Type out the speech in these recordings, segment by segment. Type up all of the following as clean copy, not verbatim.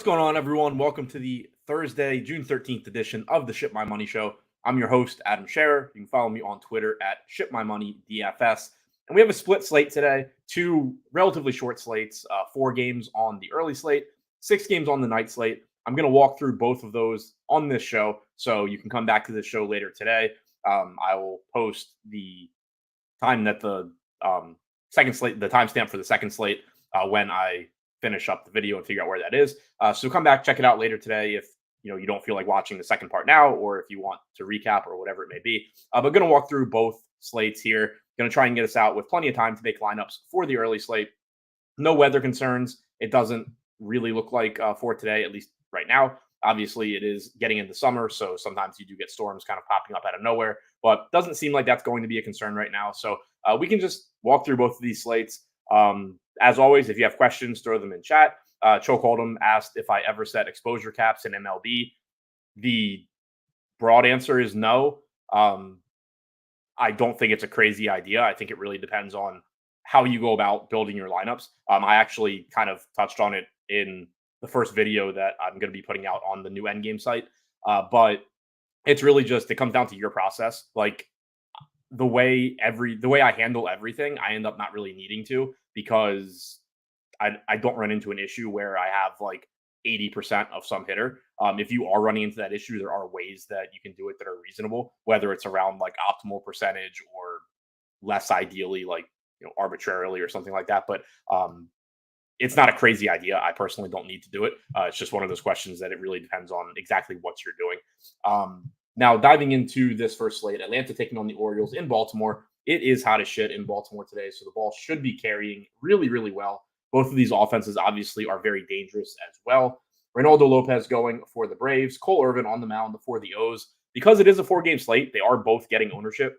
What's going on, everyone? Welcome to the Thursday, June 13th edition of the Ship My Money Show. I'm your host, Adam Scherer. You can follow me on Twitter at ShipMyMoney DFS. And we have a split slate today, two relatively short slates, 4 games on the early slate, 6 games on the night slate. I'm going to walk through both of those on this show, so you can come back to this show later today. I will post the time that the second slate, the timestamp for the second slate, when I finish up the video and figure out where that is. So come back, check it out later today if you don't feel like watching the second part now, or if you want to recap or whatever it may be. But going to walk through both slates here. Going to try and get us out with plenty of time to make lineups for the early slate. No weather concerns. It doesn't really look like for today, at least right now. Obviously, it is getting into summer, so sometimes you do get storms kind of popping up out of nowhere, but doesn't seem like that's going to be a concern right now. So we can just walk through both of these slates. As always, if you have questions, throw them in chat. Choke Hold'em asked if I ever set exposure caps in MLB. The broad answer is no. I don't think it's a crazy idea. I think it really depends on how you go about building your lineups. I actually kind of touched on it in the first video that I'm going to be putting out on the new Endgame site. But it's really just, it comes down to your process. Like the way I handle everything, I end up not really needing to, because I don't run into an issue where I have like 80% of some hitter. If you are running into that issue, there are ways that you can do it that are reasonable, whether it's around like optimal percentage or less ideally, like arbitrarily or something like that. But it's not a crazy idea. I personally don't need to do it. It's just one of those questions that it really depends on exactly what you're doing. Now, diving into this first slate, Atlanta taking on the Orioles in Baltimore. It is hot as shit in Baltimore today, so the ball should be carrying really, really well. Both of these offenses obviously are very dangerous as well. Reynaldo Lopez going for the Braves. Cole Irvin on the mound for the O's. Because it is a 4-game slate, they are both getting ownership.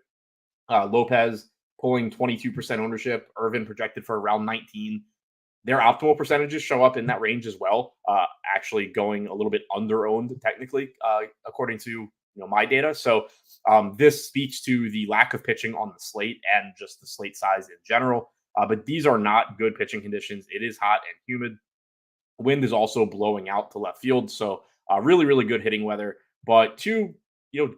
Lopez pulling 22% ownership. Irvin projected for around 19. Their optimal percentages show up in that range as well, actually going a little bit under-owned technically, according to my data. So this speaks to the lack of pitching on the slate and just the slate size in general. But these are not good pitching conditions. It is hot and humid. Wind is also blowing out to left field. So really, really good hitting weather. But two,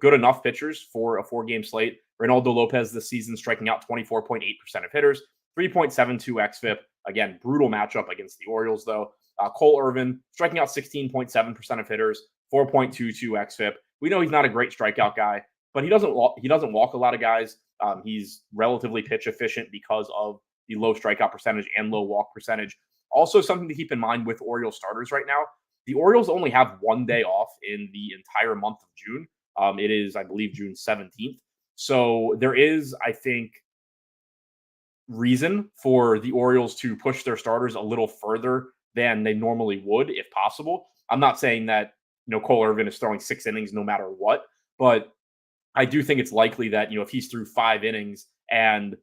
good enough pitchers for a 4-game slate. Reynaldo Lopez this season striking out 24.8% of hitters, 3.72 xFIP. Again, brutal matchup against the Orioles, though. Cole Irvin striking out 16.7% of hitters, 4.22 xFIP. We know he's not a great strikeout guy, but he doesn't walk a lot of guys. He's relatively pitch efficient because of the low strikeout percentage and low walk percentage. Also, something to keep in mind with Orioles starters right now, the Orioles only have 1 day off in the entire month of June. It is, I believe, June 17th. So there is, I think, reason for the Orioles to push their starters a little further than they normally would, if possible. I'm not saying that Cole Irvin is throwing 6 innings no matter what, but I do think it's likely that if he's through 5 innings and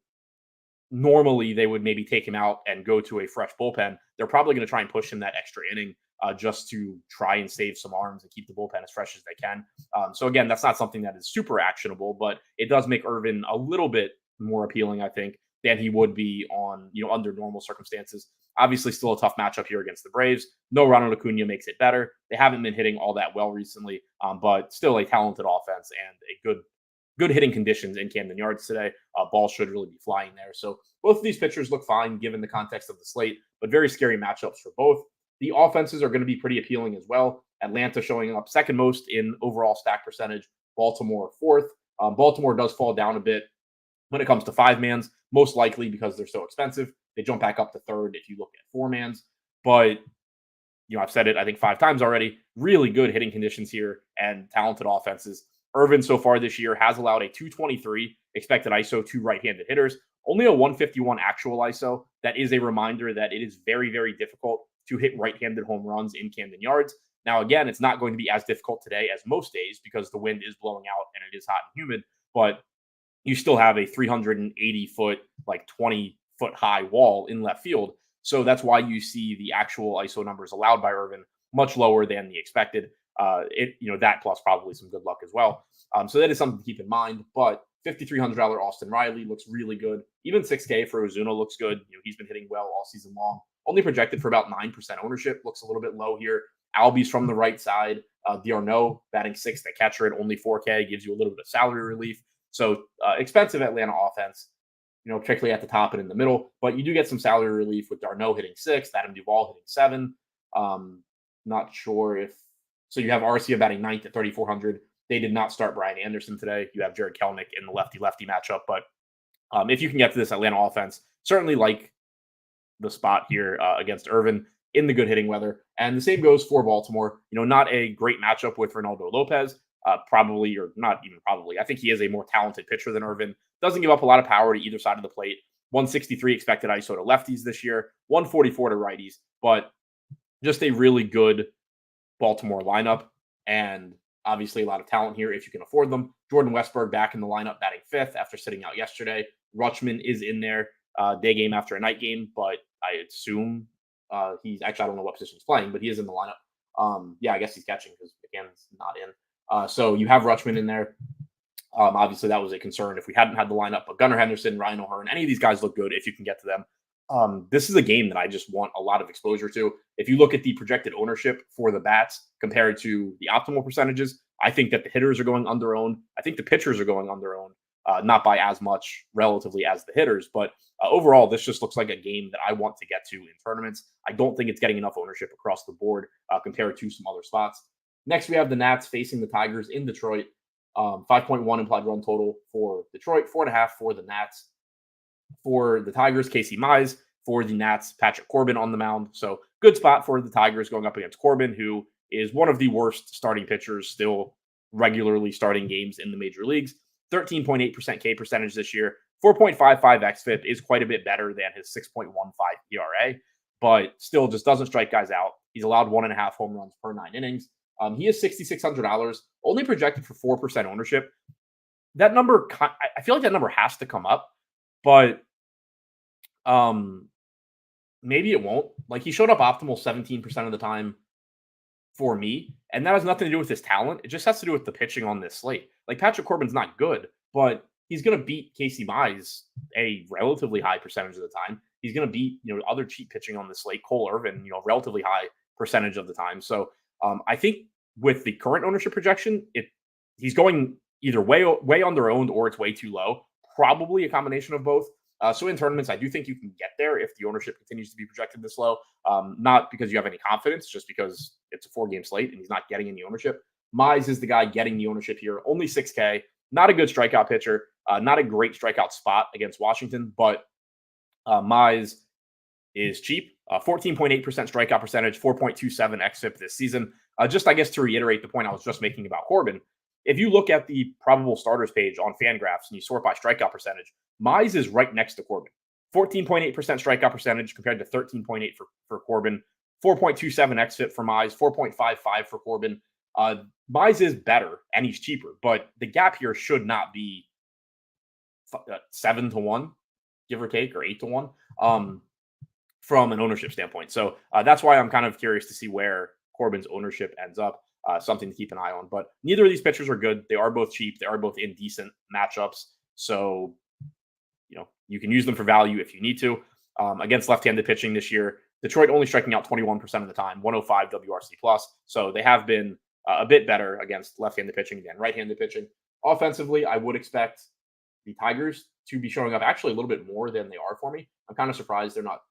normally they would maybe take him out and go to a fresh bullpen, they're probably going to try and push him that extra inning just to try and save some arms and keep the bullpen as fresh as they can. So again, that's not something that is super actionable, but it does make Irvin a little bit more appealing, I think, than he would be on, under normal circumstances. Obviously, still a tough matchup here against the Braves. No Ronald Acuna makes it better. They haven't been hitting all that well recently, but still a talented offense and a good hitting conditions in Camden Yards today. Ball should really be flying there. So both of these pitchers look fine given the context of the slate, but very scary matchups for both. The offenses are going to be pretty appealing as well. Atlanta showing up second most in overall stack percentage. Baltimore fourth. Baltimore does fall down a bit when it comes to 5-mans, most likely because they're so expensive. They jump back up to third if you look at 4-mans. But, I've said it, I think 5 times already. Really good hitting conditions here and talented offenses. Irvin so far this year has allowed a 223 expected ISO to right-handed hitters, only a 151 actual ISO. That is a reminder that it is very, very difficult to hit right-handed home runs in Camden Yards. Now, again, it's not going to be as difficult today as most days because the wind is blowing out and it is hot and humid, but you still have a 380-foot, like 20-foot high wall in left field. So that's why you see the actual ISO numbers allowed by Irvin much lower than the expected. That plus probably some good luck as well. So that is something to keep in mind. But $5,300 Austin Riley looks really good. Even $6K for Ozuna looks good. He's been hitting well all season long. Only projected for about 9% ownership. Looks a little bit low here. Albies from the right side. D'Arnaud batting sixth at catcher at only 4K gives you a little bit of salary relief. So expensive Atlanta offense, particularly at the top and in the middle. But you do get some salary relief with D'Arnaud hitting sixth, Adam Duvall hitting seven. Not sure if so. You have Arcia batting ninth at 3,400. They did not start Brian Anderson today. You have Jared Kelenic in the lefty-lefty matchup. But if you can get to this Atlanta offense, certainly like the spot here against Irvin in the good hitting weather. And the same goes for Baltimore. Not a great matchup with Ronaldo Lopez. Probably, or not even probably. I think he is a more talented pitcher than Irvin. Doesn't give up a lot of power to either side of the plate. 163 expected ISO to lefties this year, 144 to righties, but just a really good Baltimore lineup. And obviously a lot of talent here if you can afford them. Jordan Westburg back in the lineup batting fifth after sitting out yesterday. Rutschman is in there day game after a night game, but I assume he's actually, I don't know what position he's playing, but he is in the lineup. I guess he's catching because McCann's not in. So you have Rutschman in there. Obviously, that was a concern if we hadn't had the lineup. But Gunnar Henderson, Ryan O'Hearn, any of these guys look good if you can get to them. This is a game that I just want a lot of exposure to. If you look at the projected ownership for the bats compared to the optimal percentages, I think that the hitters are going under-owned. I think the pitchers are going under-owned, not by as much relatively as the hitters. But overall, this just looks like a game that I want to get to in tournaments. I don't think it's getting enough ownership across the board compared to some other spots. Next, we have the Nats facing the Tigers in Detroit. 5.1 implied run total for Detroit, 4.5 for the Nats. For the Tigers, Casey Mize. For the Nats, Patrick Corbin on the mound. So good spot for the Tigers going up against Corbin, who is one of the worst starting pitchers still regularly starting games in the major leagues. 13.8% K percentage this year. 4.55 xFIP is quite a bit better than his 6.15 ERA, but still just doesn't strike guys out. He's allowed 1.5 home runs per 9 innings. He is $6,600, only projected for 4% ownership. That number, I feel like that number has to come up, but maybe it won't. Like, he showed up optimal 17% of the time for me, and that has nothing to do with his talent. It just has to do with the pitching on this slate. Like, Patrick Corbin's not good, but he's going to beat Casey Mize a relatively high percentage of the time. He's going to beat, other cheap pitching on this slate, Cole Irvin, relatively high percentage of the time. So I think with the current ownership projection, he's going either way under-owned or it's way too low. Probably a combination of both. So in tournaments, I do think you can get there if the ownership continues to be projected this low. Not because you have any confidence, just because it's a 4-game slate and he's not getting any ownership. Mize is the guy getting the ownership here. Only 6K. Not a good strikeout pitcher. Not a great strikeout spot against Washington, but Mize is cheap. 14.8% strikeout percentage, 4.27 xFIP this season. Just, I guess, to reiterate the point I was just making about Corbin, if you look at the probable starters page on FanGraphs and you sort by strikeout percentage, Mize is right next to Corbin. 14.8% strikeout percentage compared to 13.8 for Corbin. 4.27 xFIP for Mize, 4.55 for Corbin. Mize is better and he's cheaper, but the gap here should not be 7-1, give or take, or 8-1 from an ownership standpoint. So that's why I'm kind of curious to see where Corbin's ownership ends up. Something to keep an eye on. But neither of these pitchers are good. They are both cheap. They are both in decent matchups. So, you can use them for value if you need to. Against left-handed pitching this year, Detroit only striking out 21% of the time, 105 WRC plus. So they have been a bit better against left-handed pitching than right-handed pitching. Offensively, I would expect the Tigers to be showing up actually a little bit more than they are for me. I'm kind of surprised they're not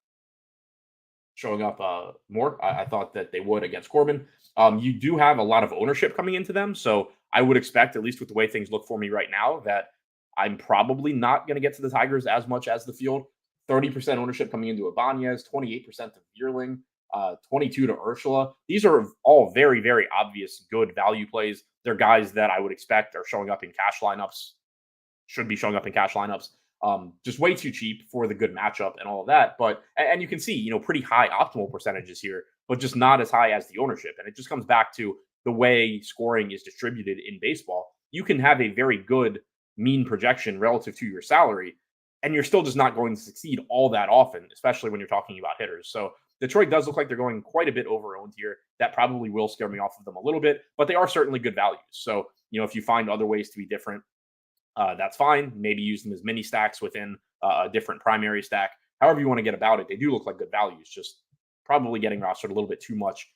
showing up more. I thought that they would against Corbin. You do have a lot of ownership coming into them. So I would expect, at least with the way things look for me right now, that I'm probably not going to get to the Tigers as much as the field. 30% ownership coming into Ibanez, 28% to Vierling, 22 to Urshela. These are all very, very obvious good value plays. They're guys that I would expect are showing up in cash lineups, should be showing up in cash lineups. Just way too cheap for the good matchup and all of that. But, and you can see, pretty high optimal percentages here, but just not as high as the ownership. And it just comes back to the way scoring is distributed in baseball. You can have a very good mean projection relative to your salary, and you're still just not going to succeed all that often, especially when you're talking about hitters. So Detroit does look like they're going quite a bit over-owned here. That probably will scare me off of them a little bit, but they are certainly good values. So, if you find other ways to be different, that's fine. Maybe use them as mini stacks within a different primary stack. However you want to get about it, they do look like good values. Just probably getting rostered a little bit too much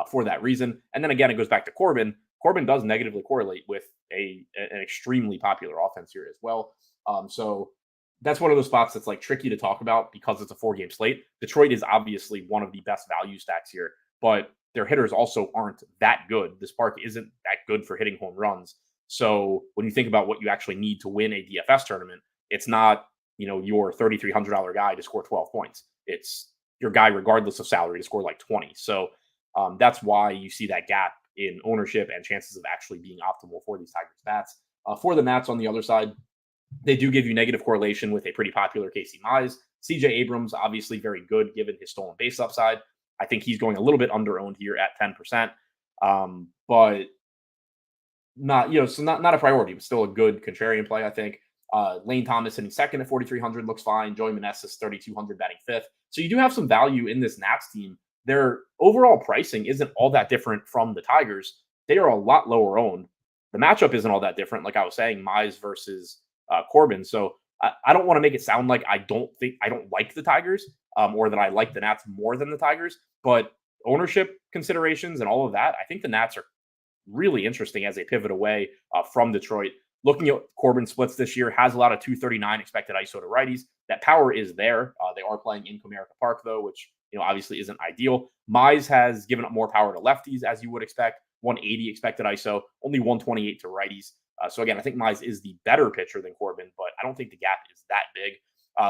for that reason. And then again, it goes back to Corbin. Corbin does negatively correlate with an extremely popular offense here as well. So that's one of those spots that's like tricky to talk about because it's a 4-game slate. Detroit is obviously one of the best value stacks here, but their hitters also aren't that good. This park isn't that good for hitting home runs. So when you think about what you actually need to win a DFS tournament, it's not, your $3,300 guy to score 12 points. It's your guy, regardless of salary, to score like 20. So that's why you see that gap in ownership and chances of actually being optimal for these Tigers bats. For the Nats on the other side, they do give you negative correlation with a pretty popular Casey Mize. CJ Abrams, obviously very good given his stolen base upside. I think he's going a little bit under-owned here at 10%, but not a priority, but still a good contrarian play, I think. Lane Thomas hitting second at 4,300 looks fine. Joey Meneses, 3,200 batting fifth. So you do have some value in this Nats team. Their overall pricing isn't all that different from the Tigers. They are a lot lower owned. The matchup isn't all that different, like I was saying, Mize versus Corbin. So I don't want to make it sound like I don't like the Tigers or that I like the Nats more than the Tigers, but ownership considerations and all of that, I think the Nats are really interesting as they pivot away from Detroit. Looking at Corbin splits this year, has a lot of 239 expected ISO to righties. That power is there. They are playing in Comerica Park, though, which obviously isn't ideal. Mize has given up more power to lefties, as you would expect. 180 expected ISO, only 128 to righties. So again, I think Mize is the better pitcher than Corbin, but I don't think the gap is that big.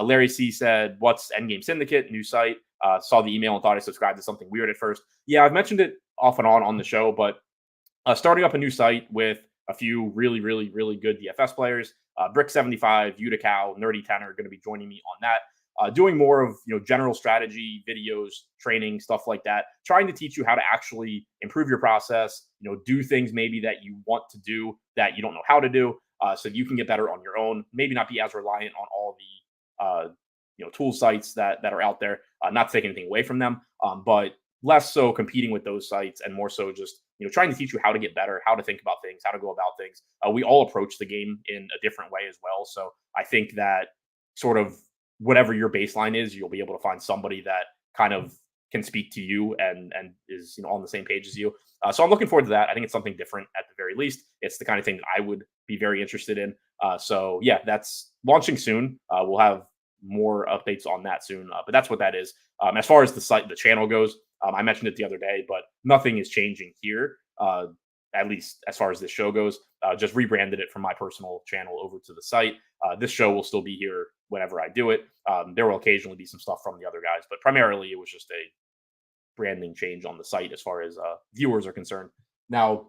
Larry C said, "What's Endgame Syndicate? New site." Saw the email and thought I subscribed to something weird at first. Yeah, I've mentioned it off and on the show, but starting up a new site with a few really, really, really good DFS players. Brick75, Uticow, Nerdy Tenor are going to be joining me on that. Doing more of general strategy videos, training, stuff like that. Trying to teach you how to actually improve your process. Do things maybe that you want to do that you don't know how to do, so you can get better on your own. Maybe not be as reliant on all the tool sites that are out there. Not to take anything away from them, but less so competing with those sites and more so just trying to teach you how to get better, how to think about things, how to go about things. We all approach the game in a different way as well. So I think that sort of whatever your baseline is, you'll be able to find somebody that kind of can speak to you and is on the same page as you. So I'm looking forward to that. I think it's something different at the very least. It's the kind of thing that I would be very interested in. So yeah, that's launching soon. We'll have more updates on that soon, but that's what that is. As far as the channel goes, I mentioned it the other day, but nothing is changing here, at least as far as this show goes. Just rebranded it from my personal channel over to the site. This show will still be here whenever I do it. There will occasionally be some stuff from the other guys, but primarily it was just a branding change on the site as far as viewers are concerned. Now,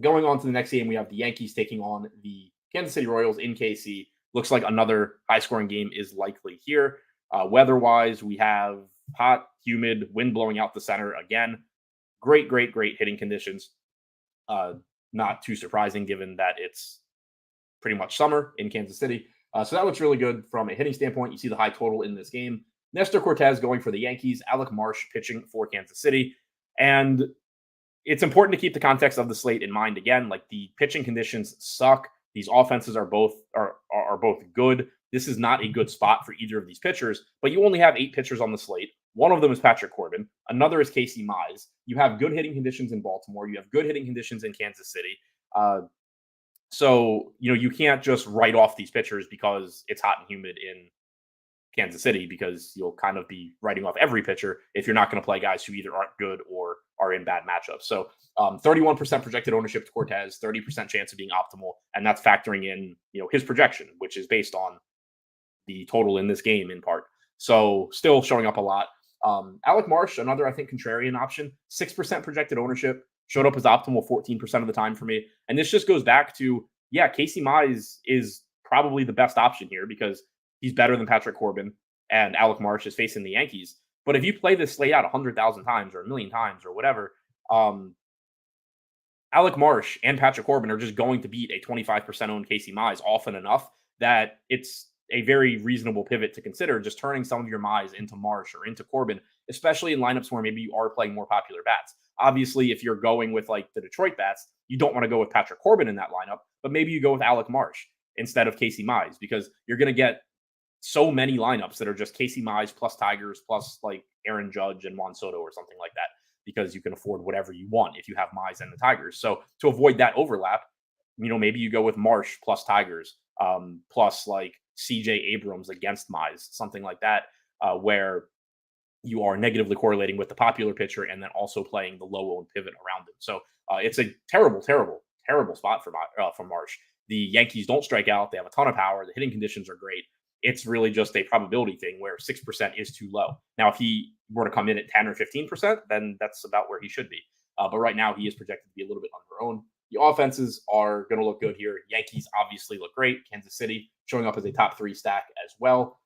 going on to the next game, we have the Yankees taking on the Kansas City Royals in KC. Looks like another high-scoring game is likely here. Weather-wise, we have hot, humid, wind blowing out the center again. Great hitting conditions. Not too surprising given that it's pretty much summer in Kansas City. So that looks really good from a hitting standpoint. You see the high total in this game. Nestor Cortez going for the Yankees, Alec Marsh pitching for Kansas City. And it's important to keep the context of the slate in mind again. Like, the pitching conditions suck. These offenses are both good. This is not a good spot for either of these pitchers, but you only have 8 pitchers on the slate. One of them is Patrick Corbin. Another is Casey Mize. You have good hitting conditions in Baltimore. You have good hitting conditions in Kansas City. So you can't just write off these pitchers because it's hot and humid in Kansas City, because you'll kind of be writing off every pitcher if you're not going to play guys who either aren't good or are in bad matchups. So 31% projected ownership to Cortez, 30% chance of being optimal. And that's factoring in, his projection, which is based on the total in this game in part. So still showing up a lot. Alec Marsh, another, I think, contrarian option, 6% projected ownership, showed up as optimal 14% of the time for me. And this just goes back to, Casey Mize is probably the best option here because he's better than Patrick Corbin, and Alec Marsh is facing the Yankees. But if you play this slate out 100,000 times or 1,000,000 times or whatever, Alec Marsh and Patrick Corbin are just going to beat a 25% owned Casey Mize often enough that it's a very reasonable pivot to consider just turning some of your Mize into Marsh or into Corbin, especially in lineups where maybe you are playing more popular bats. Obviously, if you're going with like the Detroit bats, you don't want to go with Patrick Corbin in that lineup, but maybe you go with Alec Marsh instead of Casey Mize, because you're going to get so many lineups that are just Casey Mize plus Tigers plus like Aaron Judge and Juan Soto or something like that. because you can afford whatever you want if you have Mize and the Tigers. So to avoid that overlap, maybe you go with Marsh plus Tigers, plus like CJ Abrams against Mize, something like that, where you are negatively correlating with the popular pitcher and then also playing the low-owned pivot around him. So it's a terrible, terrible, terrible spot for Marsh. The Yankees don't strike out. They have a ton of power. The hitting conditions are great. It's really just a probability thing where 6% is too low. Now, if he were to come in at 10 or 15%, then that's about where he should be. But right now, he is projected to be a little bit underowned. The offenses are going to look good here. Yankees obviously look great. Kansas City showing up as a top 3 stack as well.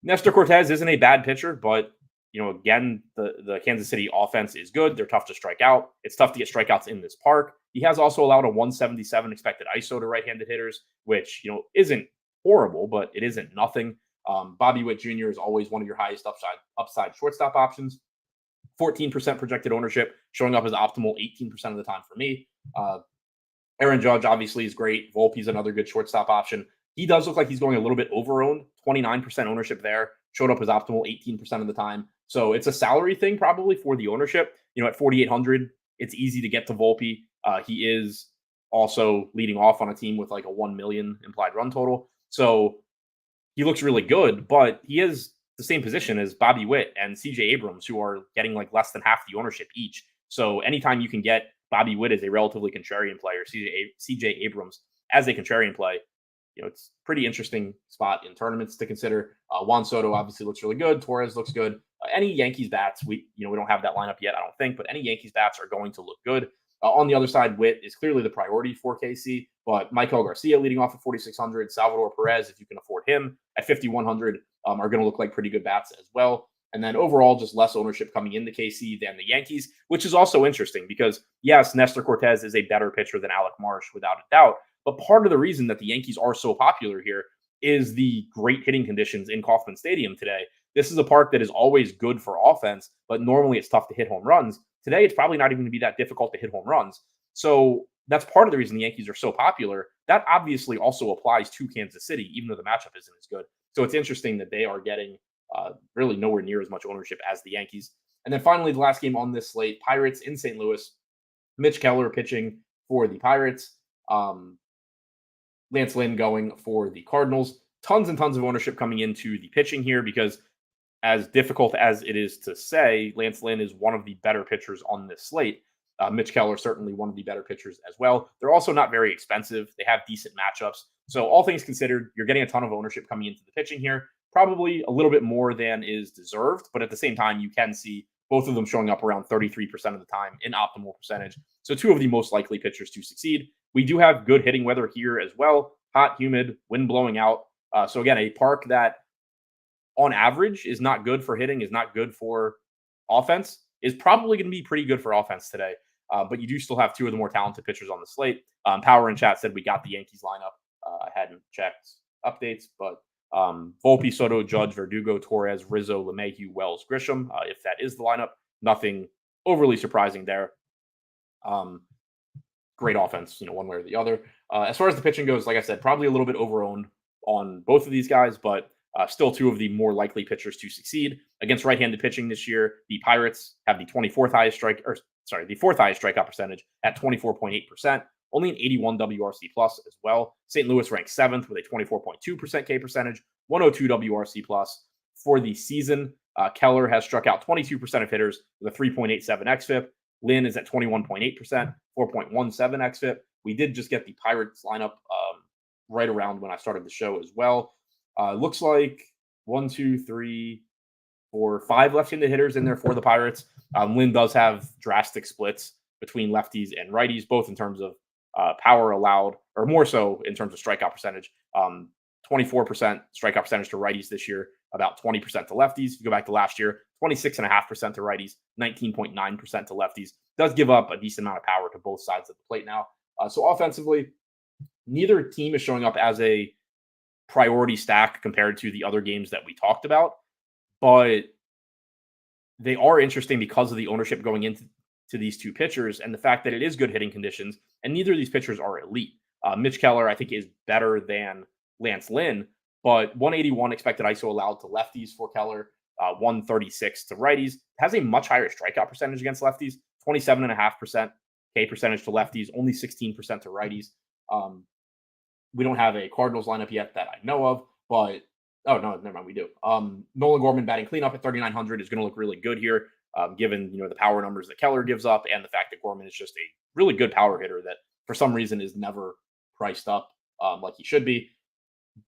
Nestor Cortez isn't a bad pitcher, but again, the Kansas City offense is good. They're tough to strike out. It's tough to get strikeouts in this park. He has also allowed a 177 expected ISO to right-handed hitters, which, isn't horrible, but it isn't nothing. Bobby Witt Jr. is always one of your highest upside shortstop options. 14% projected ownership, showing up as optimal 18% of the time for me. Aaron Judge obviously is great. Volpe's another good shortstop option. He does look like he's going a little bit over-owned, 29% ownership there. Showed up as optimal 18% of the time. So it's a salary thing probably for the ownership. At 4,800, it's easy to get to Volpe. He is also leading off on a team with like a 1 million implied run total. So he looks really good, but he is the same position as Bobby Witt and CJ Abrams, who are getting like less than half the ownership each. So anytime you can get Bobby Witt as a relatively contrarian player, CJ Abrams as a contrarian play, it's a pretty interesting spot in tournaments to consider. Juan Soto obviously looks really good. Torres looks good. Any Yankees bats, we don't have that lineup yet, I don't think, but any Yankees bats are going to look good. On the other side, Witt is clearly the priority for KC, but Michael Garcia leading off at 4,600, Salvador Perez, if you can afford him, at 5,100, are going to look like pretty good bats as well. And then overall, just less ownership coming into KC than the Yankees, which is also interesting because, yes, Nestor Cortez is a better pitcher than Alec Marsh, without a doubt. But part of the reason that the Yankees are so popular here is the great hitting conditions in Kauffman Stadium today. This is a park that is always good for offense, but normally it's tough to hit home runs. Today, it's probably not even going to be that difficult to hit home runs. So that's part of the reason the Yankees are so popular. That obviously also applies to Kansas City, even though the matchup isn't as good. So it's interesting that they are getting really nowhere near as much ownership as the Yankees. And then finally, the last game on this slate, Pirates in St. Louis. Mitch Keller pitching for the Pirates. Lance Lynn going for the Cardinals. Tons and tons of ownership coming into the pitching here because, as difficult as it is to say, Lance Lynn is one of the better pitchers on this slate. Mitch Keller, certainly one of the better pitchers as well. They're also not very expensive. They have decent matchups. So all things considered, you're getting a ton of ownership coming into the pitching here. Probably a little bit more than is deserved, but at the same time, you can see both of them showing up around 33% of the time in optimal percentage. So two of the most likely pitchers to succeed. We do have good hitting weather here as well. Hot, humid, wind blowing out. So again, a park that on average is not good for hitting, is not good for offense, is probably going to be pretty good for offense today. But you do still have two of the more talented pitchers on the slate. Power in chat said we got the Yankees lineup. I hadn't checked updates, but Volpe, Soto, Judge, Verdugo, Torres, Rizzo, LeMahieu, Wells, Grisham. If that is the lineup, nothing overly surprising there. Great offense, one way or the other. As far as the pitching goes, like I said, probably a little bit overowned on both of these guys, but still two of the more likely pitchers to succeed. Against right-handed pitching this year, the Pirates have the fourth highest strikeout percentage at 24.8%. Only an 81 WRC plus as well. St. Louis ranks 7th with a 24.2% K percentage, 102 WRC plus. For the season, Keller has struck out 22% of hitters with a 3.87 xFIP. Lynn is at 21.8%, 4.17 xFIP. We did just get the Pirates lineup right around when I started the show as well. Looks like 1, 2, 3, 4, 5 left-handed hitters in there for the Pirates. Lynn does have drastic splits between lefties and righties, both in terms of power allowed, or more so in terms of strikeout percentage. 24% strikeout percentage to righties this year, about 20% to lefties. If you go back to last year, 26.5% to righties, 19.9% to lefties. Does give up a decent amount of power to both sides of the plate now. So offensively, neither team is showing up as a priority stack compared to the other games that we talked about, but they are interesting because of the ownership going into these two pitchers and the fact that it is good hitting conditions, and neither of these pitchers are elite. Mitch Keller, I think, is better than Lance Lynn, but 181 expected ISO allowed to lefties for Keller, 136 to righties. Has a much higher strikeout percentage against lefties, 27.5% K percentage to lefties, only 16% to righties. We don't have a Cardinals lineup yet that I know of, but oh no, never mind, we do. Nolan Gorman batting cleanup at 3,900 is going to look really good here, given the power numbers that Keller gives up and the fact that Gorman is just a really good power hitter that for some reason is never priced up like he should be.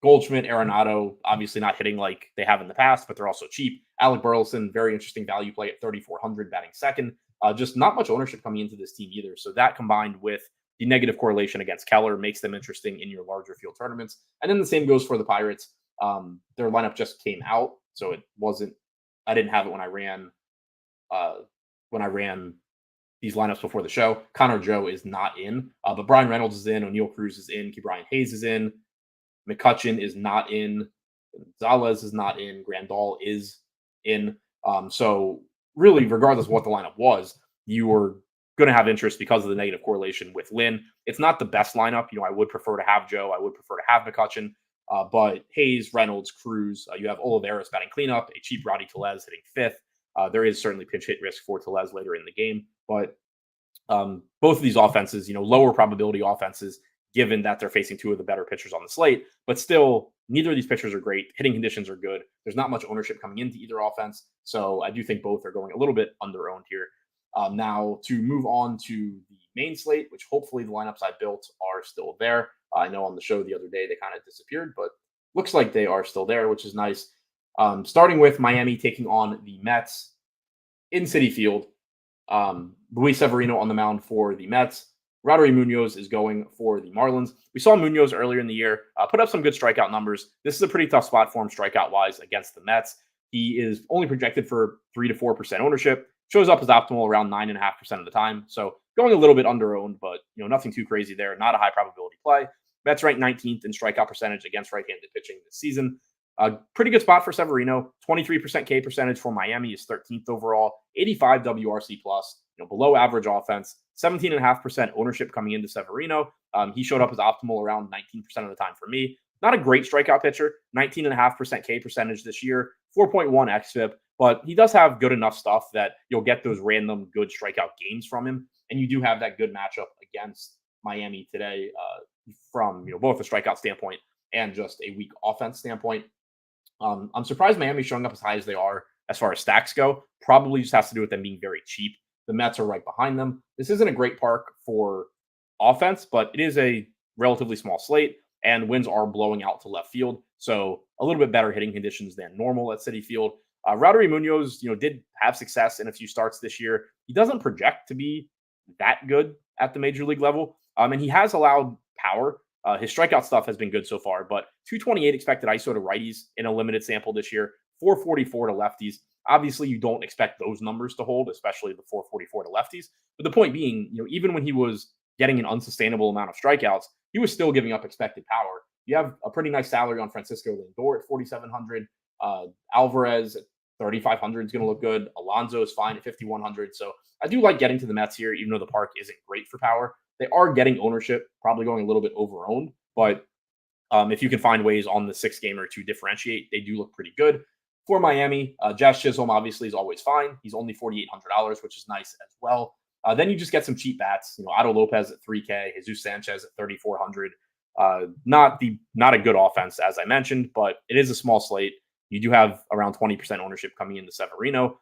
Goldschmidt, Arenado, obviously not hitting like they have in the past, but they're also cheap. Alec Burleson, very interesting value play at 3,400 batting second. Just not much ownership coming into this team either. So that combined with the negative correlation against Keller makes them interesting in your larger field tournaments. And then the same goes for the Pirates. Their lineup just came out, so it wasn't. I didn't have it when I ran these lineups before the show. Connor Joe is not in, but Brian Reynolds is in. O'Neill Cruz is in. Ke'Bryan Hayes is in. McCutchen is not in. Gonzalez is not in. Grandal is in. So really, regardless of what the lineup was, you were going to have interest because of the negative correlation with Lynn. It's not the best lineup. I would prefer to have Joe. I would prefer to have McCutchen. But Hayes, Reynolds, Cruz, you have Olivares batting cleanup, a cheap Rowdy Tellez hitting fifth. There is certainly pinch hit risk for Tellez later in the game. But both of these offenses, lower probability offenses, given that they're facing two of the better pitchers on the slate. But still, neither of these pitchers are great. Hitting conditions are good. There's not much ownership coming into either offense. So I do think both are going a little bit under-owned here. Now, to move on to the main slate, which hopefully the lineups I built are still there. I know on the show the other day they kind of disappeared, but looks like they are still there, which is nice. Starting with Miami taking on the Mets in Citi Field. Luis Severino on the mound for the Mets. Roddery Munoz is going for the Marlins. We saw Munoz earlier in the year put up some good strikeout numbers. This is a pretty tough spot for him strikeout-wise against the Mets. He is only projected for 3 to 4% ownership. Shows up as optimal around 9.5% of the time. So going a little bit under-owned, but nothing too crazy there. Not a high probability play. Mets ranked 19th in strikeout percentage against right-handed pitching this season. Pretty good spot for Severino. 23% K percentage for Miami is 13th overall. 85 WRC plus. Below average offense. 17.5% ownership coming into Severino. He showed up as optimal around 19% of the time for me. Not a great strikeout pitcher. 19.5% K percentage this year. 4.1 xFIP. But he does have good enough stuff that you'll get those random good strikeout games from him. And you do have that good matchup against Miami today from both a strikeout standpoint and just a weak offense standpoint. I'm surprised Miami's showing up as high as they are as far as stacks go. Probably just has to do with them being very cheap. The Mets are right behind them. This isn't a great park for offense, but it is a relatively small slate, and winds are blowing out to left field. So a little bit better hitting conditions than normal at Citi Field. Roddery Munoz, did have success in a few starts this year. He doesn't project to be that good at the major league level, and he has allowed power. His strikeout stuff has been good so far, but 228 expected ISO to righties in a limited sample this year, 444 to lefties. Obviously, you don't expect those numbers to hold, especially the 444 to lefties. But the point being, even when he was getting an unsustainable amount of strikeouts, he was still giving up expected power. You have a pretty nice salary on Francisco Lindor at 4,700. Alvarez at 3,500 is going to look good. Alonso is fine at 5,100. So I do like getting to the Mets here, even though the park isn't great for power. They are getting ownership, probably going a little bit over-owned. But if you can find ways on the 6-gamer to differentiate, they do look pretty good. For Miami, Josh Chisholm obviously is always fine. He's only $4,800, which is nice as well. Then you just get some cheap bats. Otto Lopez at 3K, Jesus Sanchez at 3,400. Not a good offense, as I mentioned, but it is a small slate. You do have around 20% ownership coming into Severino.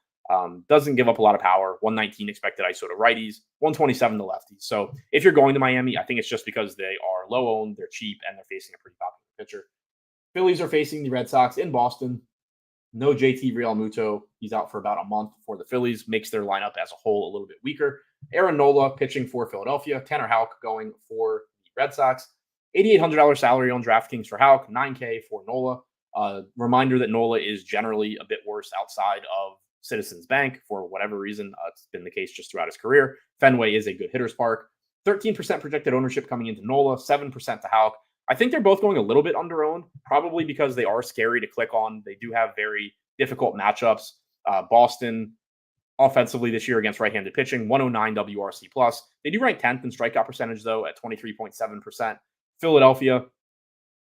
Doesn't give up a lot of power. 119 expected ISO to righties, 127 to lefties. So if you're going to Miami, I think it's just because they are low owned, they're cheap, and they're facing a pretty popular pitcher. Phillies are facing the Red Sox in Boston. No JT Realmuto. He's out for about a month for the Phillies. Makes their lineup as a whole a little bit weaker. Aaron Nola pitching for Philadelphia. Tanner Houck going for the Red Sox. $8,800 salary on DraftKings for Houck. $9K for Nola. Reminder that Nola is generally a bit worse outside of Citizens Bank for whatever reason. It's been the case just throughout his career. Fenway is a good hitter's park. 13% projected ownership coming into Nola. 7% to Houck. I think they're both going a little bit under-owned, probably because they are scary to click on. They do have very difficult matchups. Boston, offensively this year against right-handed pitching, 109 WRC+. They do rank 10th in strikeout percentage, though, at 23.7%. Philadelphia,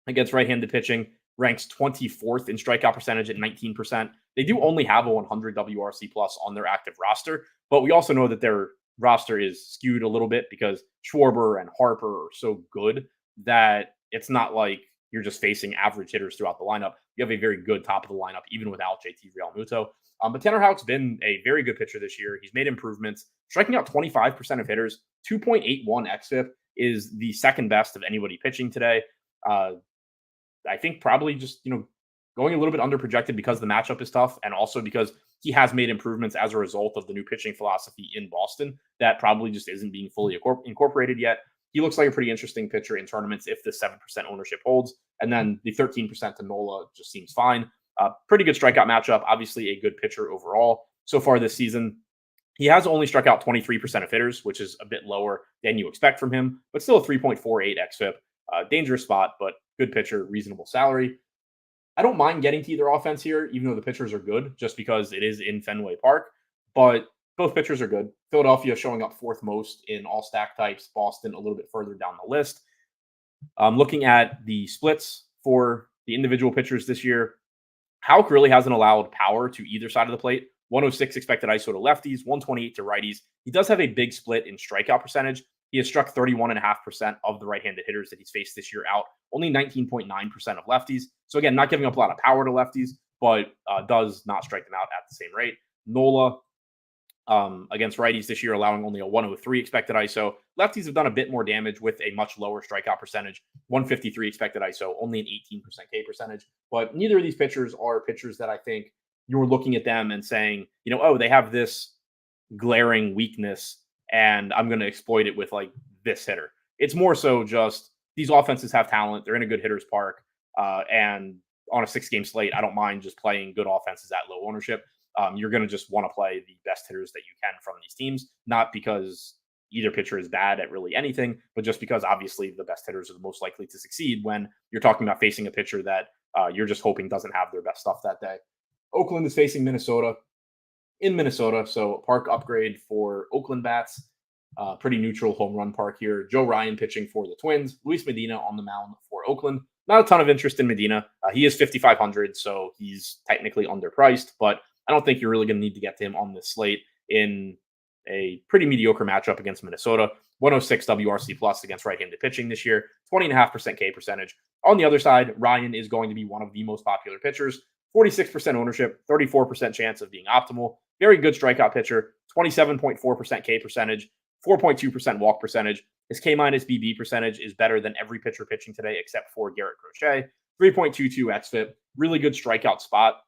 against right-handed pitching, ranks 24th in strikeout percentage at 19%. They do only have a 100 WRC+ on their active roster, but we also know that their roster is skewed a little bit because Schwarber and Harper are so good that it's not like you're just facing average hitters throughout the lineup. You have a very good top of the lineup, even without JT Realmuto. But Tanner Houck's been a very good pitcher this year. He's made improvements, striking out 25% of hitters, 2.81 xFIP is the second best of anybody pitching today. I think probably just, going a little bit under projected because the matchup is tough, and also because he has made improvements as a result of the new pitching philosophy in Boston that probably just isn't being fully incorporated yet. He looks like a pretty interesting pitcher in tournaments if the 7% ownership holds. And then the 13% to Nola just seems fine. Pretty good strikeout matchup. Obviously a good pitcher overall. So far this season, he has only struck out 23% of hitters, which is a bit lower than you expect from him, but still a 3.48 xFIP. Dangerous spot, but good pitcher, reasonable salary. I don't mind getting to either offense here, even though the pitchers are good, just because it is in Fenway Park. But both pitchers are good. Philadelphia showing up fourth most in all stack types. Boston a little bit further down the list. Looking at the splits for the individual pitchers this year, Houck really hasn't allowed power to either side of the plate. 106 expected ISO to lefties, 128 to righties. He does have a big split in strikeout percentage. He has struck 31.5% of the right-handed hitters that he's faced this year out, only 19.9% of lefties. So again, not giving up a lot of power to lefties, but does not strike them out at the same rate. Nola against righties this year, allowing only a 103 expected ISO. Lefties have done a bit more damage with a much lower strikeout percentage, 153 expected ISO, only an 18% K percentage. But neither of these pitchers are pitchers that I think you're looking at them and saying, oh, they have this glaring weakness and I'm going to exploit it with like this hitter. It's more so just these offenses have talent. They're in a good hitter's park. And on a 6-game slate, I don't mind just playing good offenses at low ownership. You're going to just want to play the best hitters that you can from these teams, not because either pitcher is bad at really anything, but just because obviously the best hitters are the most likely to succeed when you're talking about facing a pitcher that you're just hoping doesn't have their best stuff that day. Oakland is facing Minnesota in Minnesota, so park upgrade for Oakland bats. Pretty neutral home run park here. Joe Ryan pitching for the Twins. Luis Medina on the mound for Oakland. Not a ton of interest in Medina. He is 5,500, so he's technically underpriced, but I don't think you're really going to need to get to him on this slate in a pretty mediocre matchup against Minnesota. 106 WRC plus against right-handed pitching this year, 20.5% K percentage. On the other side, Ryan is going to be one of the most popular pitchers. 46% ownership, 34% chance of being optimal. Very good strikeout pitcher, 27.4% K percentage, 4.2% walk percentage. His K minus BB percentage is better than every pitcher pitching today except for Garrett Crochet. 3.22 xFIP, really good strikeout spot.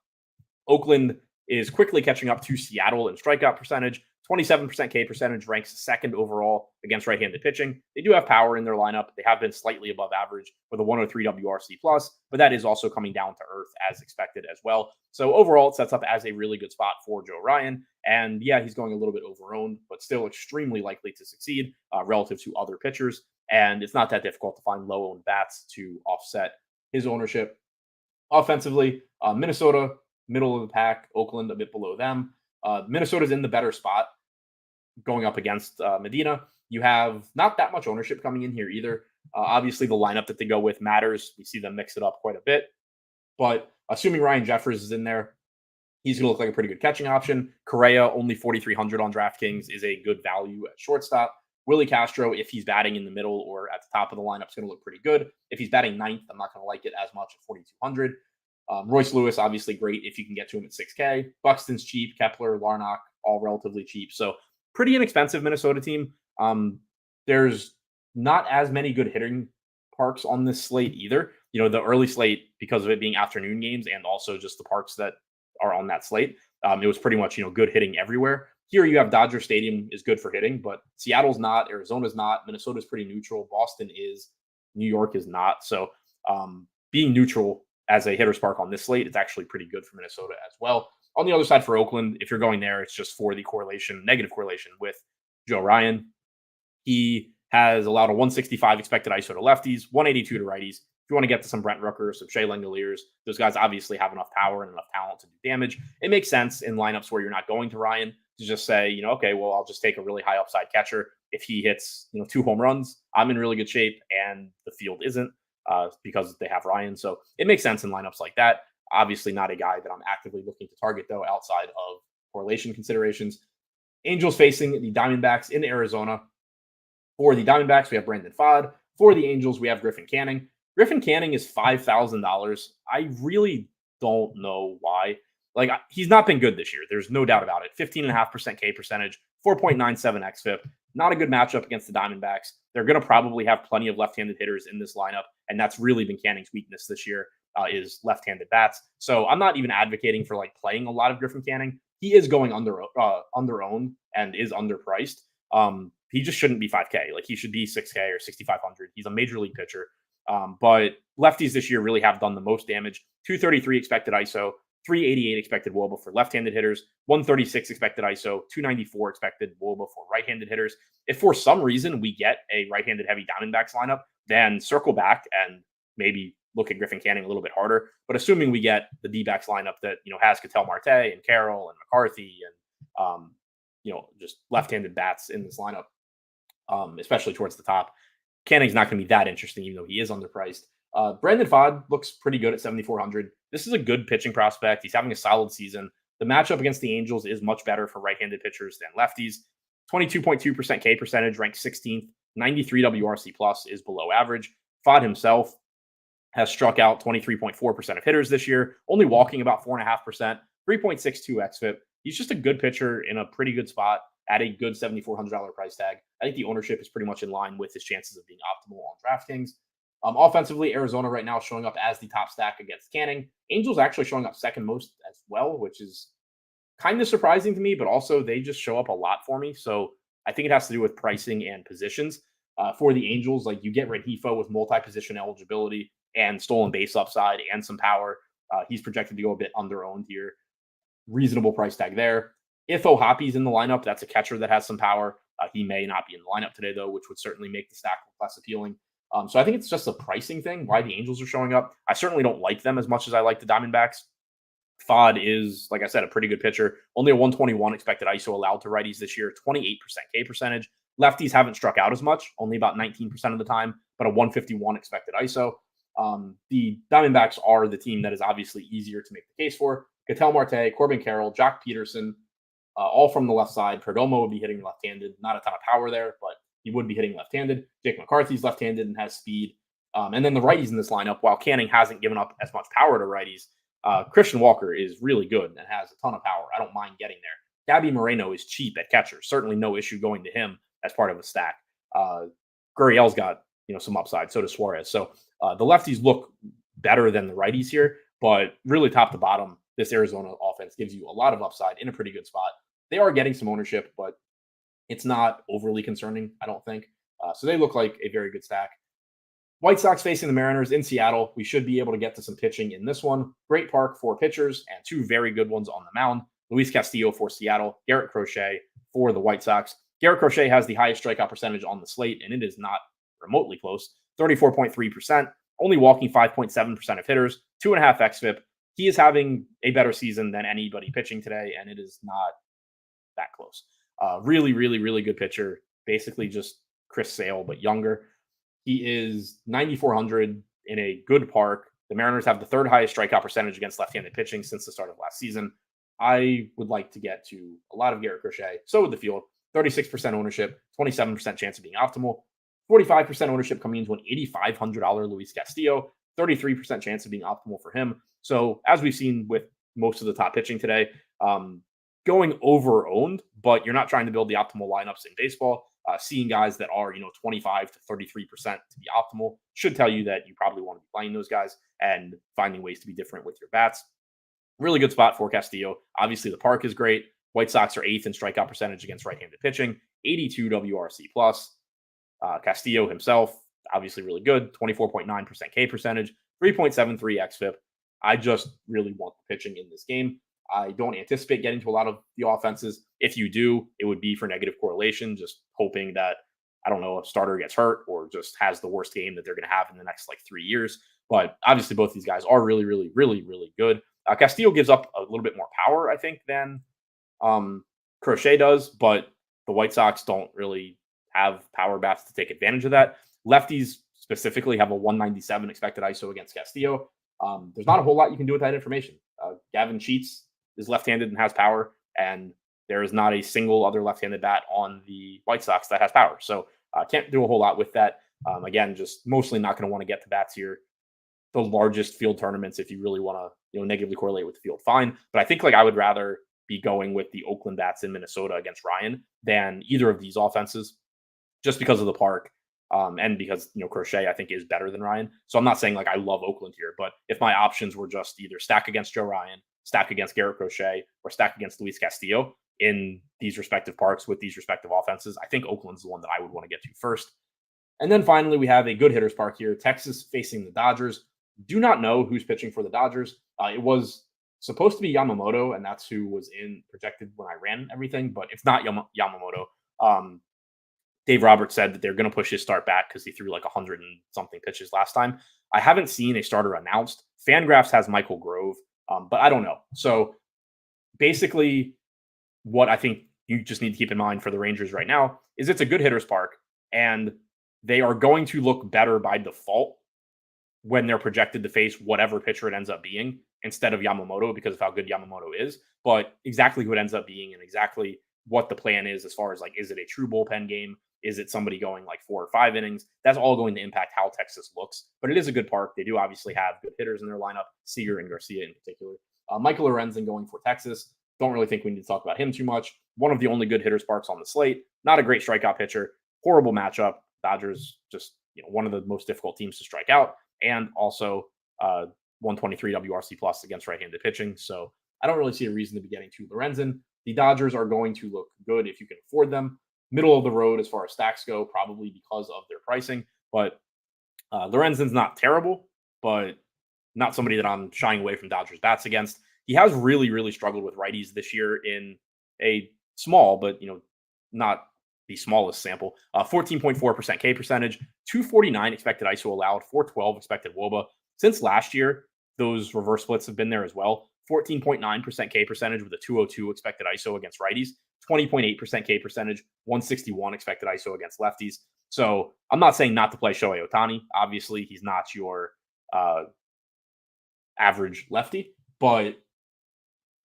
Oakland is quickly catching up to Seattle in strikeout percentage. 27% K percentage, ranks second overall against right-handed pitching. They do have power in their lineup. They have been slightly above average with a 103 WRC plus, but that is also coming down to earth as expected as well. So overall, it sets up as a really good spot for Joe Ryan. And yeah, he's going a little bit over-owned, but still extremely likely to succeed relative to other pitchers. And it's not that difficult to find low-owned bats to offset his ownership. Offensively, Minnesota, middle of the pack. Oakland, a bit below them. Minnesota's in the better spot going up against Medina. You have not that much ownership coming in here either. Obviously, the lineup that they go with matters. We see them mix it up quite a bit. But assuming Ryan Jeffers is in there, he's going to look like a pretty good catching option. Correa, only 4,300 on DraftKings, is a good value at shortstop. Willie Castro, if he's batting in the middle or at the top of the lineup, is going to look pretty good. If he's batting ninth, I'm not going to like it as much at 4,200. Royce Lewis, obviously great if you can get to him at 6K. Buxton's cheap. Kepler, Larnach, all relatively cheap. So pretty inexpensive Minnesota team. There's not as many good hitting parks on this slate either. The early slate, because of it being afternoon games and also just the parks that are on that slate, it was pretty much, good hitting everywhere. Here you have Dodger Stadium is good for hitting, but Seattle's not, Arizona's not, Minnesota's pretty neutral, Boston is, New York is not. So being neutral as a hitter's park on this slate, it's actually pretty good for Minnesota as well. On the other side for Oakland, if you're going there, it's just for the negative correlation with Joe Ryan. He has allowed a 165 expected ISO to lefties, 182 to righties. If you want to get to some Brent Rooker, some Shea Langoliers, those guys obviously have enough power and enough talent to do damage. It makes sense in lineups where you're not going to Ryan to just say, okay, well, I'll just take a really high upside catcher. If he hits, 2 home runs, I'm in really good shape, and the field isn't because they have Ryan. So it makes sense in lineups like that. Obviously not a guy that I'm actively looking to target, though, outside of correlation considerations. Angels facing the Diamondbacks in Arizona. For the Diamondbacks, we have Brandon Pfaadt. For the Angels, we have Griffin Canning. Griffin Canning is $5,000. I really don't know why. Like, he's not been good this year. There's no doubt about it. 15.5% K percentage, 4.97 xFIP. Not a good matchup against the Diamondbacks. They're going to probably have plenty of left-handed hitters in this lineup, and that's really been Canning's weakness this year, is left-handed bats. So I'm not even advocating for like playing a lot of Griffin Canning. He is going under-owned and is underpriced. He just shouldn't be 5K. Like, he should be 6K or 6,500. He's a major league pitcher. But lefties this year really have done the most damage. 233 expected ISO, 388 expected WOBA for left-handed hitters, 136 expected ISO, 294 expected WOBA for right-handed hitters. If for some reason we get a right-handed heavy Diamondbacks lineup, then circle back and maybe look at Griffin Canning a little bit harder. But assuming we get the D-backs lineup that, has Ketel Marte and Carroll and McCarthy and, just left-handed bats in this lineup, especially towards the top, Canning's not going to be that interesting, even though he is underpriced. Brandon Pfaadt looks pretty good at 7,400. This is a good pitching prospect. He's having a solid season. The matchup against the Angels is much better for right-handed pitchers than lefties. 22.2% K percentage, ranked 16th. 93 WRC plus is below average. Pfaadt himself has struck out 23.4% of hitters this year, only walking about 4.5%, 3.62 xFIP. He's just a good pitcher in a pretty good spot at a good $7,400 price tag. I think the ownership is pretty much in line with his chances of being optimal on DraftKings. Offensively, Arizona right now showing up as the top stack against Canning. Angels actually showing up second most as well, which is kind of surprising to me, but also they just show up a lot for me. So I think it has to do with pricing and positions. For the Angels, like, you get Rengifo with multi-position eligibility and stolen base upside and some power. He's projected to go a bit under-owned here. Reasonable price tag there. If O'Hoppy's in the lineup, that's a catcher that has some power. He may not be in the lineup today, though, which would certainly make the stack less appealing. So I think it's just a pricing thing, why the Angels are showing up. I certainly don't like them as much as I like the Diamondbacks. Pfaadt is, like I said, a pretty good pitcher. Only a 121 expected ISO allowed to righties this year, 28% K percentage. Lefties haven't struck out as much, only about 19% of the time, but a 151 expected ISO. The Diamondbacks are the team that is obviously easier to make the case for. Ketel Marte, Corbin Carroll, Jock Peterson, all from the left side. Perdomo would be hitting left-handed. Not a ton of power there, but he would be hitting left-handed. Jake McCarthy's left-handed and has speed. And then the righties in this lineup, while Canning hasn't given up as much power to righties, Christian Walker is really good and has a ton of power. I don't mind getting there. Gabby Moreno is cheap at catcher. Certainly no issue going to him as part of a stack. Gurriel's got some upside. So does Suarez. So the lefties look better than the righties here, but really top to bottom, this Arizona offense gives you a lot of upside in a pretty good spot. They are getting some ownership, but it's not overly concerning, I don't think. So they look like a very good stack. White Sox facing the Mariners in Seattle. We should be able to get to some pitching in this one. Great park for pitchers and two very good ones on the mound. Luis Castillo for Seattle, Garrett Crochet for the White Sox. Garrett Crochet has the highest strikeout percentage on the slate, and it is not remotely close. 34.3%, only walking 5.7% of hitters, 2.5 xFIP. He is having a better season than anybody pitching today, and it is not that close. Really, really, really good pitcher. Basically just Chris Sale, but younger. He is 9,400 in a good park. The Mariners have the third highest strikeout percentage against left-handed pitching since the start of last season. I would like to get to a lot of Garrett Crochet. So would the field. 36% ownership, 27% chance of being optimal. 45% ownership coming into an $8,500 Luis Castillo. 33% chance of being optimal for him. So as we've seen with most of the top pitching today, going over owned, but you're not trying to build the optimal lineups in baseball. Seeing guys that are 25 to 33% to be optimal should tell you that you probably want to be playing those guys and finding ways to be different with your bats. Really good spot for Castillo. Obviously, the park is great. White Sox are 8th in strikeout percentage against right-handed pitching, 82 WRC plus. Castillo himself, obviously really good, 24.9% K percentage, 3.73 xFIP. I just really want the pitching in this game. I don't anticipate getting to a lot of the offenses. If you do, it would be for negative correlation, just hoping that, I don't know, a starter gets hurt or just has the worst game that they're going to have in the next 3 years. But obviously both these guys are really, really, really, really good. Castillo gives up a little bit more power, I think, than Crochet does, but the White Sox don't really have power bats to take advantage of that. Lefties specifically have a 197 expected ISO against Castillo. There's not a whole lot you can do with that information. Gavin Sheets is left-handed and has power, and there is not a single other left-handed bat on the White Sox that has power. So can't do a whole lot with that. Again, just mostly not going to want to get to bats here. The largest field tournaments, if you really want to, negatively correlate with the field, fine. But I think I would rather be going with the Oakland bats in Minnesota against Ryan than either of these offenses, just because of the park. And because Crochet I think is better than Ryan. So I'm not saying I love Oakland here, but if my options were just either stack against Joe Ryan, stack against Garrett Crochet, or stack against Luis Castillo in these respective parks with these respective offenses, I think Oakland's the one that I would want to get to first. And then finally, we have a good hitters park here. Texas facing the Dodgers. Do not know who's pitching for the Dodgers. It was supposed to be Yamamoto, and that's who was projected when I ran everything, but it's not Yamamoto. Dave Roberts said that they're going to push his start back because he threw 100 and something pitches last time. I haven't seen a starter announced. Fangraphs has Michael Grove, but I don't know. So basically, what I think you just need to keep in mind for the Rangers right now is it's a good hitters park, and they are going to look better by default when they're projected to face whatever pitcher it ends up being instead of Yamamoto because of how good Yamamoto is. But exactly who it ends up being and exactly what the plan is as far as is it a true bullpen game? Is it somebody going 4 or 5 innings? That's all going to impact how Texas looks. But it is a good park. They do obviously have good hitters in their lineup, Seager and Garcia in particular. Michael Lorenzen going for Texas. Don't really think we need to talk about him too much. One of the only good hitters parks on the slate. Not a great strikeout pitcher. Horrible matchup. Dodgers just one of the most difficult teams to strike out. And also 123 WRC plus against right-handed pitching. So I don't really see a reason to be getting to Lorenzen. The Dodgers are going to look good if you can afford them. Middle of the road as far as stacks go, probably because of their pricing. But Lorenzen's not terrible, but not somebody that I'm shying away from Dodgers bats against. He has really, really struggled with righties this year in a small, but not the smallest sample. 14.4% K percentage, 249 expected ISO allowed, 412 expected WOBA. Since last year, those reverse splits have been there as well. 14.9% K percentage with a 202 expected ISO against righties, 20.8% K percentage, 161 expected ISO against lefties. So I'm not saying not to play Shohei Ohtani. Obviously, he's not your average lefty, but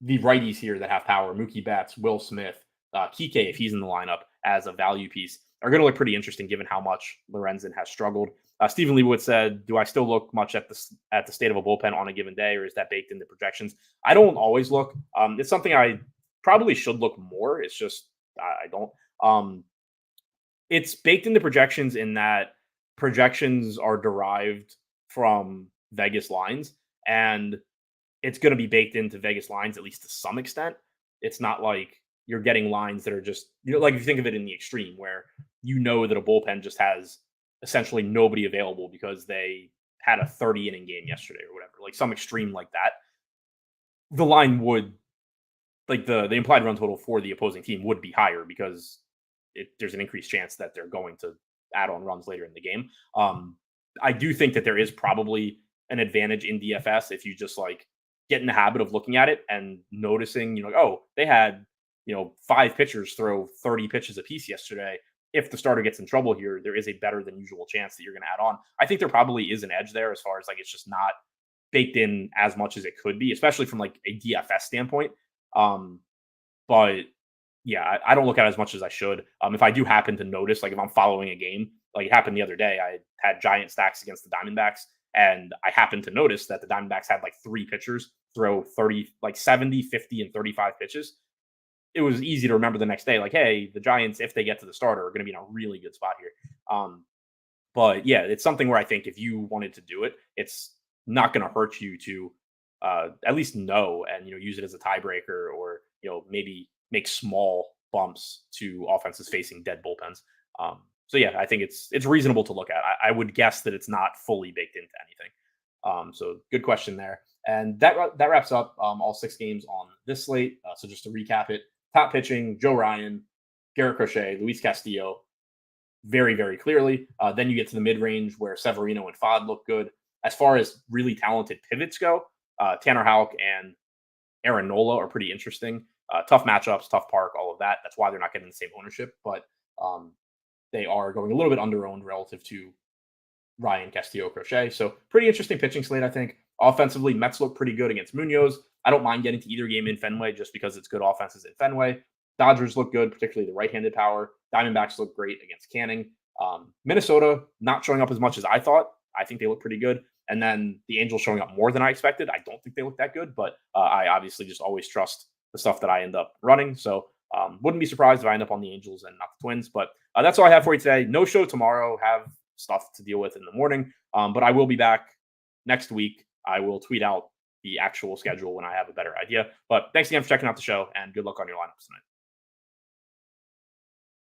the righties here that have power, Mookie Betts, Will Smith, Kike, if he's in the lineup as a value piece, are going to look pretty interesting given how much Lorenzen has struggled. Stephen Leibowitz said, do I still look much at the state of a bullpen on a given day, or is that baked into projections? I don't always look. It's something I probably should look more. It's just I don't. It's baked into projections in that projections are derived from Vegas lines, and it's going to be baked into Vegas lines, at least to some extent. It's not like you're getting lines that are just, like if you think of it in the extreme where that a bullpen just has essentially nobody available because they had a 30 inning game yesterday or whatever, like some extreme like that. The line would, the implied run total for the opposing team would be higher because there's an increased chance that they're going to add on runs later in the game. I do think that there is probably an advantage in DFS if you just get in the habit of looking at it and noticing, oh, they had, 5 pitchers throw 30 pitches apiece yesterday. If the starter gets in trouble here, there is a better than usual chance that you're going to add on. I think there probably is an edge there as far as it's just not baked in as much as it could be, especially from a DFS standpoint. But yeah, I don't look at it as much as I should. If I do happen to notice, if I'm following a game, like it happened the other day, I had giant stacks against the Diamondbacks, and I happened to notice that the Diamondbacks had 3 pitchers throw 30, 70, 50, and 35 pitches. It was easy to remember the next day, hey, the Giants, if they get to the starter, are going to be in a really good spot here. But yeah, it's something where I think if you wanted to do it, it's not going to hurt you to at least know and use it as a tiebreaker, or maybe make small bumps to offenses facing dead bullpens. So yeah, I think it's reasonable to look at. I would guess that it's not fully baked into anything. So good question there. And that wraps up all 6 games on this slate. So just to recap it, top pitching, Joe Ryan, Garrett Crochet, Luis Castillo, very, very clearly. Then you get to the mid-range where Severino and Fod look good. As far as really talented pivots go, Tanner Houck and Aaron Nola are pretty interesting. Tough matchups, tough park, all of that. That's why they're not getting the same ownership, but they are going a little bit under-owned relative to Ryan, Castillo, Crochet. So pretty interesting pitching slate, I think. Offensively, Mets look pretty good against Munoz. I don't mind getting to either game in Fenway just because it's good offenses in Fenway. Dodgers look good, particularly the right-handed power. Diamondbacks look great against Canning. Minnesota not showing up as much as I thought. I think they look pretty good. And then the Angels showing up more than I expected. I don't think they look that good, but I obviously just always trust the stuff that I end up running. So wouldn't be surprised if I end up on the Angels and not the Twins. But that's all I have for you today. No show tomorrow. Have stuff to deal with in the morning. But I will be back next week. I will tweet out the actual schedule when I have a better idea. But thanks again for checking out the show, and good luck on your lineups tonight.